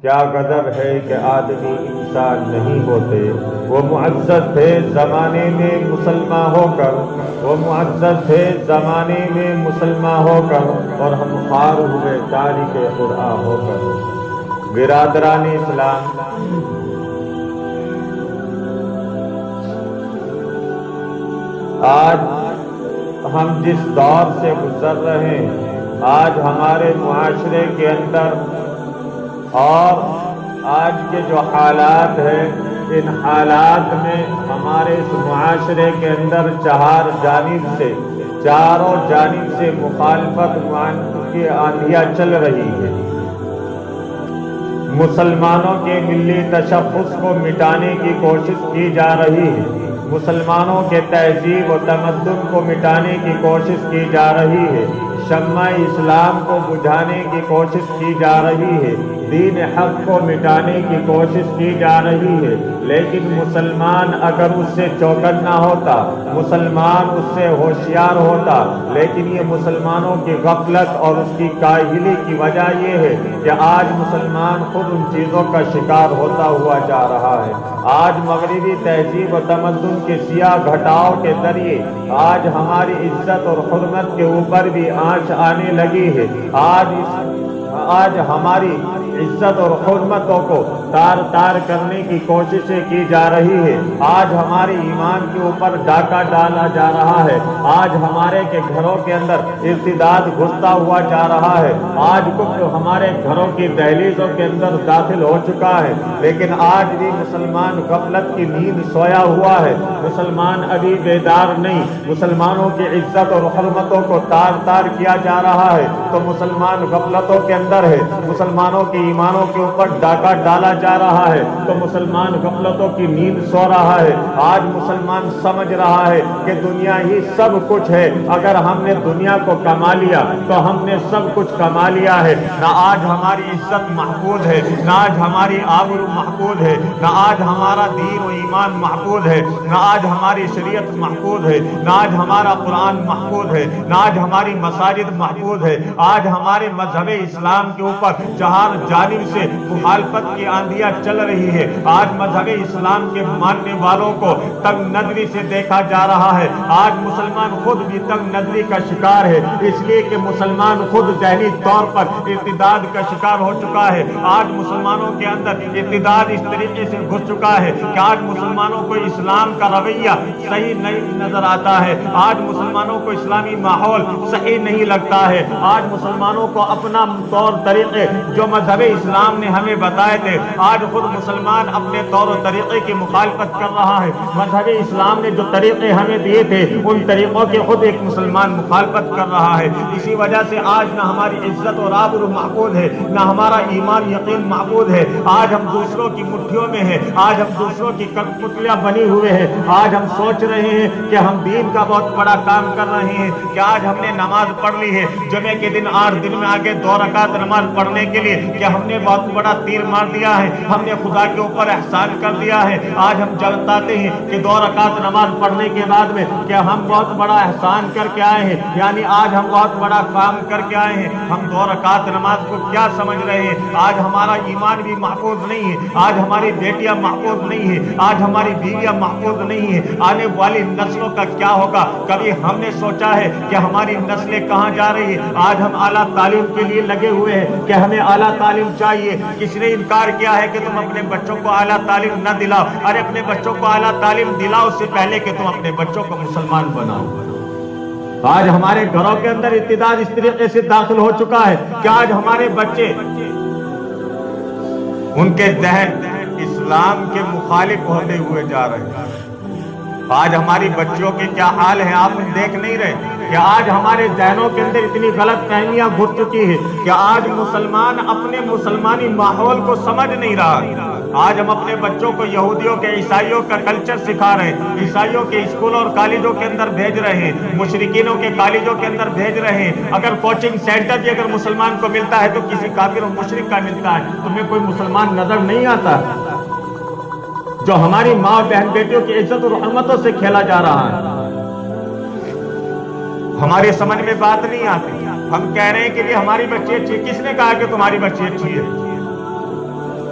کیا غضب ہے کہ آدمی انسان نہیں ہوتے۔ وہ معزز تھے زمانے میں مسلمان ہو کر، وہ معزز تھے زمانے میں مسلمان ہو کر، اور ہم خوار ہوئے تارک قرآن ہو کر۔ برادران اسلام، آج ہم جس دور سے گزر رہے ہیں، آج ہمارے معاشرے کے اندر اور آج کے جو حالات ہیں، ان حالات میں ہمارے اس معاشرے کے اندر چاروں جانب سے مخالفت کی آندھیاں چل رہی ہیں۔ مسلمانوں کے ملی تشخص کو مٹانے کی کوشش کی جا رہی ہے، مسلمانوں کے تہذیب و تمدن کو مٹانے کی کوشش کی جا رہی ہے، شمع اسلام کو بجھانے کی کوشش کی جا رہی ہے، دین حق کو مٹانے کی کوشش کی جا رہی ہے۔ لیکن مسلمان اگر اس سے چوکنا ہوتا، مسلمان اس سے ہوشیار ہوتا، لیکن یہ مسلمانوں کی غفلت اور اس کی کاہلی کی وجہ یہ ہے کہ آج مسلمان خود ان چیزوں کا شکار ہوتا ہوا جا رہا ہے۔ آج مغربی تہذیب و تمدن کے سیاہ گھٹاؤ کے ذریعے آج ہماری عزت اور حرمت کے اوپر بھی آنچ آنے لگی ہے۔ آج ہماری عزت اور حرمتوں کو تار تار کرنے کی کوششیں کی جا رہی ہے۔ آج ہمارے ایمان کے اوپر ڈاکہ ڈالا جا رہا ہے۔ آج ہمارے کے گھروں کے اندر ارتداد گھستا ہوا جا رہا ہے۔ آج کفر ہمارے گھروں کی دہلیزوں کے اندر داخل ہو چکا ہے، لیکن آج بھی مسلمان غفلت کی نیند سویا ہوا ہے۔ مسلمان ابھی بیدار نہیں۔ مسلمانوں کی عزت اور حرمتوں کو تار تار کیا جا رہا ہے تو مسلمان غفلتوں کے اندر ہے۔ مسلمانوں کے ایمانوں کے اوپر ڈاکہ ڈالا جا رہا ہے تو مسلمان غفلتوں کی نیند سو رہا ہے۔ آج مسلمان سمجھ رہا ہے کہ دنیا ہی سب کچھ ہے، اگر ہم نے دنیا کو کما لیا تو ہم نے سب کچھ کما لیا ہے۔ نہ آج ہماری عزت محفوظ ہے، نہ آج ہماری آبرو محفوظ ہے، نہ آج ہمارا دین و ایمان محفوظ ہے، نہ آج ہماری شریعت محفوظ ہے، نہ آج ہمارا قرآن محفوظ ہے، نہ آج ہماری مساجد محفوظ ہے۔ آج ہمارے مذہب اسلام کے اوپر چہار جانب سے مخالفت کی آندھیاں چل رہی ہے۔ آج مذہب اسلام کے ماننے والوں کو تنگ نظری سے دیکھا جا رہا ہے۔ آج مسلمان خود بھی تنگ نظری کا شکار ہے، اس لیے کہ مسلمان خود ذہنی طور پر ارتداد کا شکار ہو چکا ہے۔ آج مسلمانوں کے اندر ارتداد اس طریقے سے گھس چکا ہے کہ آج مسلمانوں کو اسلام کا رویہ صحیح نہیں نظر آتا ہے۔ آج مسلمانوں کو اسلامی ماحول صحیح نہیں لگتا ہے۔ آج مسلمانوں کو اپنا طور طریقے جو مذہب اسلام نے ہمیں بتائے تھے، آج خود مسلمان اپنے طور و طریقے کی مخالفت کر رہا ہے۔ مذہب اسلام نے جو طریقے ہمیں دیے تھے ان طریقوں کے خود ایک مسلمان مخالفت کر رہا ہے۔ اسی وجہ سے آج نہ ہماری عزت اور آبرو محفوظ ہے، نہ ہمارا ایمان یقین محفوظ ہے۔ آج ہم دوسروں کی مٹھیوں میں ہیں، آج ہم دوسروں کی کٹپتلیاں بنی ہوئے ہیں۔ آج ہم سوچ رہے ہیں کہ ہم دین کا بہت بڑا کام کر رہے ہیں کہ آج ہم نے نماز پڑھ لی ہے، جمعے کے دن 8 دن میں آگے 2 رکعت نماز پڑھنے کے لیے کہ ہم نے بہت بڑا تیر مار دیا ہے، ہم نے خدا کے اوپر احسان کر دیا ہے۔ آج ہم جانتے ہیں کہ 2 رکعت نماز پڑھنے کے بعد میں کہ ہم بہت بڑا احسان کر کے آئے ہیں، یعنی آج ہم بہت بڑا کام کر کے آئے ہیں۔ ہم 2 رکعت نماز کو کیا سمجھ رہے ہیں؟ آج ہمارا ایمان بھی محفوظ نہیں ہے، آج ہماری بیٹیاں محفوظ نہیں ہیں، آج ہماری بیویاں محفوظ نہیں ہیں۔ آنے والی نسلوں کا کیا ہوگا؟ کبھی ہم نے سوچا ہے کہ ہماری نسلیں کہاں جا رہی ہیں؟ آج ہم اعلیٰ تعلیم کے لیے لگے ہوئے ہیں کہ ہمیں اعلیٰ تعلیم چاہیے۔ کسی نے انکار کیا ہے کہ تم اپنے بچوں کو اعلیٰ تعلیم نہ دلاؤ؟ ارے اپنے بچوں کو اعلیٰ تعلیم دلاؤ اس سے پہلے کہ تم اپنے بچوں کو مسلمان بناؤ۔ آج ہمارے گھروں کے اندر ارتداد اس طریقے سے داخل ہو چکا ہے کہ آج ہمارے بچے، ان کے ذہن اسلام کے مخالف ہوتے ہوئے جا رہے ہیں۔ آج ہماری بچیوں کے کیا حال ہے آپ دیکھ نہیں رہے کہ آج ہمارے ذہنوں کے اندر اتنی غلط فہمیاں گھس چکی ہے کہ آج مسلمان اپنے مسلمانی ماحول کو سمجھ نہیں رہا۔ آج ہم اپنے بچوں کو یہودیوں کے عیسائیوں کا کلچر سکھا رہے ہیں، عیسائیوں کے اسکولوں اور کالجوں کے اندر بھیج رہے ہیں، مشرکینوں کے کالجوں کے اندر بھیج رہے ہیں۔ اگر کوچنگ سینٹر بھی اگر مسلمان کو ملتا ہے تو کسی کافر اور مشرک کا ملتا ہے۔ تمہیں کوئی مسلمان نظر نہیں آتا جو ہماری ماں بہن بیٹیوں کی عزت اور حرمتوں سے کھیلا جا رہا ہے؟ ہمارے سمجھ میں بات نہیں آتی۔ ہم کہہ رہے ہیں کہ یہ ہماری بچی اچھی ہے۔ کس نے کہا کہ تمہاری بچی اچھی ہے؟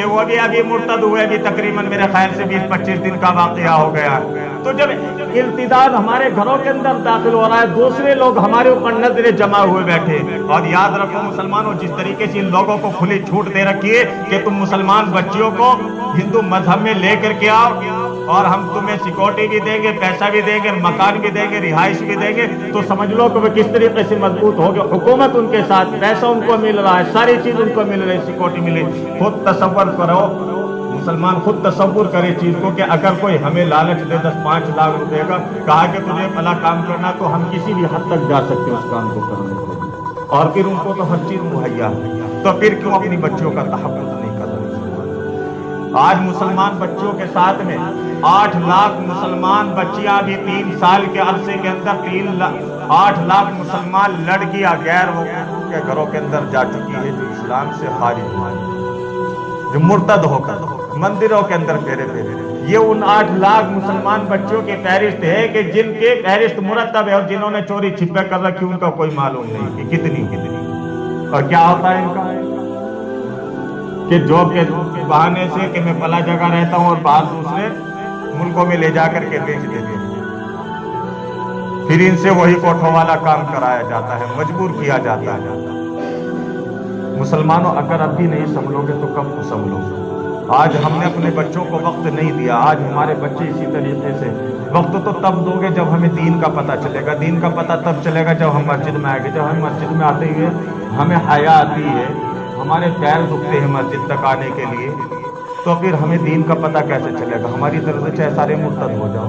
کہ وہ بھی ابھی مرتد ہوئے بھی تقریباً میرے خیال سے 20-25 دن کا واقعہ ہو گیا. تو جب ارتداد ہمارے گھروں کے اندر داخل ہو رہا ہے، دوسرے لوگ ہمارے اوپر نظریں جمع ہوئے بیٹھے. اور یاد رکھو مسلمانوں، جس طریقے سے ان لوگوں کو کھلی چھوٹ دے رکھی ہے کہ تم مسلمان بچیوں کو ہندو مذہب میں لے کر کے آؤ اور ہم تمہیں سیکورٹی بھی دیں گے، پیسہ بھی دیں گے، مکان بھی دیں گے، رہائش بھی دیں گے، تو سمجھ لو کہ وہ کس طریقے سے مضبوط ہو گئے. حکومت ان کے ساتھ، پیسہ ان کو مل رہا ہے، ساری چیز ان کو مل رہی ہے، سیکورٹی ملے. خود تصور کرو، مسلمان خود تصور کرے چیز کو کہ اگر کوئی ہمیں لالچ دے 10-5 لاکھ روپے کا، کہا کہ تجھے بھلا کام کرنا، تو ہم کسی بھی حد تک جا سکتے ہیں اس کام کو کرنے کے لیے. اور پھر ان کو تو ہر چیز مہیا ہے، تو پھر کیوں اپنی بچیوں کا تحفظ نہیں کر رہے؟ آج مسلمان بچوں کے ساتھ میں 8 لاکھ مسلمان بچیاں بھی 3 سال کے عرصے کے اندر 8 لاکھ مسلمان لڑکیاں غیر کے گھروں کے اندر جا چکی ہے، جو اسلام سے خارج ہوئی، جو مرتد ہو کر مندروں کے اندر پھیرے. یہ ان 8 لاکھ مسلمان بچوں کی فہرست ہے کہ جن کے فہرست مرتب ہے، اور جنہوں نے چوری چھپے کر رکھی ان کا کوئی معلوم نہیں کہ کتنی. اور کیا ہوتا ہے ان کا کہ جاب کے بہانے سے کہ میں فلاں جگہ رہتا ہوں اور باہر دوسرے ملکوں میں لے جا کر کے بیچ دیتے ہیں. پھر ان سے وہی کوٹھوں والا کام کرایا جاتا ہے، مجبور کیا جاتا ہے. مسلمانوں، اگر اب بھی نہیں سنبھلو گے تو کب کو سنبھلو گے؟ آج ہم نے اپنے بچوں کو وقت نہیں دیا. آج ہمارے بچے اسی طریقے سے وقت تو تب دو گے جب ہمیں دین کا پتہ چلے گا. دین کا پتہ تب چلے گا جب ہم مسجد میں آئیں گے. جب ہم مسجد میں آتے ہوئے ہمیں حیا آتی ہے، ہمارے پیر دکھتے ہیں مسجد تک آنے کے لیے، تو پھر ہمیں دین کا پتہ کیسے چلے گا؟ ہماری طرف سے چاہے سارے مرتد ہو جاؤ،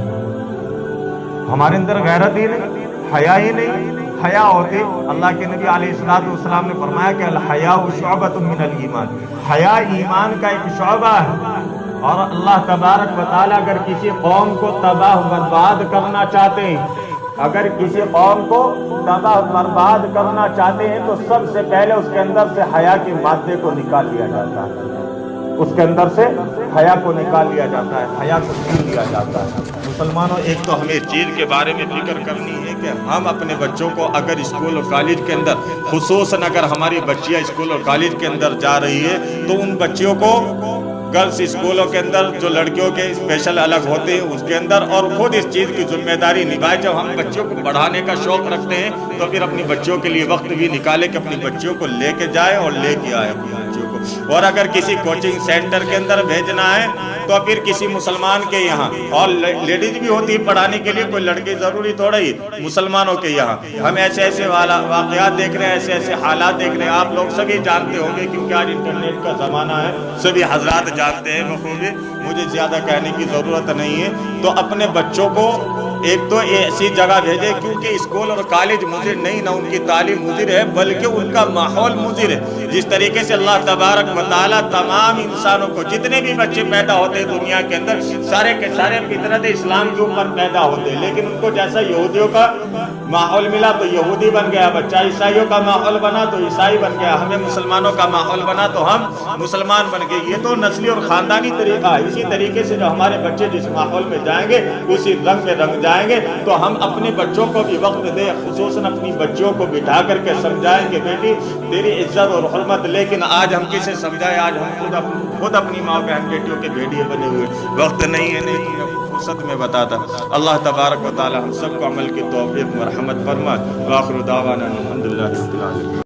ہمارے اندر غیرت ہی نہیں، حیا ہی نہیں. حیا ہوتے، اللہ کے نبی علیہ السلام نے فرمایا کہ الحیاء شعبۃ من الایمان، حیا ایمان کا ایک شعبہ ہے. اور اللہ تبارک و تعالیٰ اگر کسی قوم کو تباہ برباد کرنا چاہتے ہیں، اگر کسی قوم کو تباہ برباد کرنا چاہتے ہیں تو سب سے پہلے اس کے اندر سے حیا کے مادے کو نکال لیا جاتا ہے. اس کے اندر سے حیا کو نکال لیا جاتا ہے، حیا کو چھین لیا جاتا ہے. مسلمانوں، ایک تو ہمیں چیز کے بارے میں فکر کرنی ہے کہ ہم اپنے بچوں کو اگر اسکول اور کالج کے اندر، خصوصاً اگر ہماری بچیاں اسکول اور کالج کے اندر جا رہی ہے، تو ان بچیوں کو گرلس اسکولوں کے اندر جو لڑکیوں کے اسپیشل الگ ہوتے ہیں اس کے اندر، اور خود اس چیز کی ذمہ داری نبھائے. جب ہم بچوں کو پڑھانے کا شوق رکھتے ہیں تو پھر اپنی بچیوں کے لیے وقت بھی نکالے کہ اپنی بچیوں کو لے کے جائے اور لے کے آئے اپنی بچیوں کو. اور اگر کسی کوچنگ سینٹر کے اندر بھیجنا ہے تو پھر کسی مسلمان کے یہاں، اور لیڈیز بھی ہوتی ہے پڑھانے کے لیے، کوئی لڑکی ضروری تھوڑا ہی، مسلمانوں کے یہاں. ہم ایسے ایسے واقعات دیکھ رہے ہیں، ایسے ایسے حالات دیکھ رہے ہیں. آپ لوگ سبھی جانتے ہوں گے کیونکہ آج انٹرنیٹ کا زمانہ ہے، سبھی حضرات جانتے ہیں بخوبی، مجھے زیادہ کہنے کی ضرورت نہیں ہے. تو اپنے بچوں کو ایک تو ایسی جگہ بھیجے، کیونکہ اسکول اور کالج مضر نہیں، نہ ان کی تعلیم مضر ہے بلکہ ان کا ماحول مضر ہے. جس طریقے سے اللہ تبارک و تعالیٰ تمام انسانوں کو، جتنے بھی بچے پیدا ہوتے ہیں دنیا کے اندر، سارے کے سارے فطرت اسلام کے اوپر پیدا ہوتے ہیں. لیکن ان کو جیسا یہودیوں کا ماحول ملا تو یہودی بن گیا بچہ، عیسائیوں کا ماحول بنا تو عیسائی بن گیا، ہمیں مسلمانوں کا ماحول بنا تو ہم مسلمان بن گئے. یہ تو نسلی اور خاندانی طریقہ ہے. اسی طریقے سے جو ہمارے بچے جس ماحول میں جائیں گے اسی رنگ میں رنگ جائیں گے. تو ہم اپنے بچوں کو بھی وقت دیں، خصوصاً اپنی بچیوں کو بٹھا کر کے سمجھائیں کہ بیٹی تیری عزت اور حرمت. لیکن آج ہم کسے سمجھائیں؟ آج ہم خود اپنی ماں بہن بیٹیوں کے بھیڑیے بنے ہوئے. وقت نہیں ہے، نہیں تو فرصت میں بتاتا. اللہ تبارک و تعالی ہم سب کو عمل کی توفیق مرحمت فرمائے. وآخر دعوانا الحمدللہ رب العالمین.